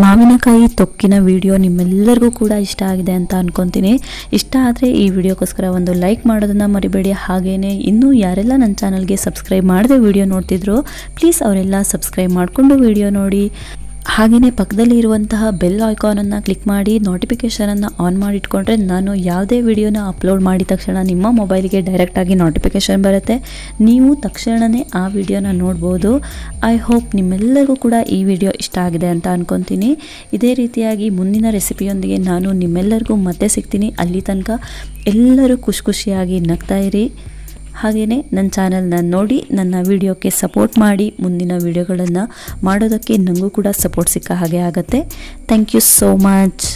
ಮಾವಿನಕಾಯಿ ತೊಕ್ಕಿನ ವಿಡಿಯೋ ನಿಮ್ಮೆಲ್ಲರಿಗೂ ಕೂಡ ಇಷ್ಟ ಆಗಿದೆ ಅಂತ ಅನ್ಕೊಂತೀನಿ. ಇಷ್ಟ ಆದರೆ ಈ ವಿಡಿಯೋಕ್ಕೋಸ್ಕರ ಒಂದು ಲೈಕ್ ಮಾಡೋದನ್ನು ಮರಿಬೇಡಿ. ಹಾಗೆಯೇ ಇನ್ನೂ ಯಾರೆಲ್ಲ ನನ್ನ ಚಾನಲ್ಗೆ ಸಬ್ಸ್ಕ್ರೈಬ್ ಮಾಡದೆ ವಿಡಿಯೋ ನೋಡ್ತಿದ್ರು ಪ್ಲೀಸ್ ಅವರೆಲ್ಲ ಸಬ್ಸ್ಕ್ರೈಬ್ ಮಾಡಿಕೊಂಡು ವಿಡಿಯೋ ನೋಡಿ. ಹಾಗೆಯೇ ಪಕ್ಕದಲ್ಲಿ ಇರುವಂತಹ ಬೆಲ್ ಐಕಾನನ್ನು ಕ್ಲಿಕ್ ಮಾಡಿ ನೋಟಿಫಿಕೇಷನನ್ನು ಆನ್ ಮಾಡಿಟ್ಕೊಂಡ್ರೆ ನಾನು ಯಾವುದೇ ವಿಡಿಯೋನ ಅಪ್ಲೋಡ್ ಮಾಡಿದ ತಕ್ಷಣ ನಿಮ್ಮ ಮೊಬೈಲ್ಗೆ ಡೈರೆಕ್ಟಾಗಿ ನೋಟಿಫಿಕೇಷನ್ ಬರುತ್ತೆ. ನೀವು ತಕ್ಷಣವೇ ಆ ವಿಡಿಯೋನ ನೋಡ್ಬೋದು. ಐ ಹೋಪ್ ನಿಮ್ಮೆಲ್ಲರಿಗೂ ಕೂಡ ಈ ವಿಡಿಯೋ ಇಷ್ಟ ಆಗಿದೆ ಅಂತ ಅನ್ಕೊತೀನಿ. ಇದೇ ರೀತಿಯಾಗಿ ಮುಂದಿನ ರೆಸಿಪಿಯೊಂದಿಗೆ ನಾನು ನಿಮ್ಮೆಲ್ಲರಿಗೂ ಮತ್ತೆ ಸಿಗ್ತೀನಿ. ಅಲ್ಲಿ ತನಕ ಎಲ್ಲರೂ ಖುಷಿಯಾಗಿ ನಗ್ತಾ ಇರಿ. ಹಾಗೆಯೇ ನನ್ನ ಚಾನಲ್ನ ನೋಡಿ ನನ್ನ ವಿಡಿಯೋಕ್ಕೆ ಸಪೋರ್ಟ್ ಮಾಡಿ. ಮುಂದಿನ ವಿಡಿಯೋಗಳನ್ನು ಮಾಡೋದಕ್ಕೆ ನನಗೂ ಕೂಡ ಸಪೋರ್ಟ್ ಸಿಕ್ಕ ಹಾಗೆ ಆಗುತ್ತೆ. Thank you so much.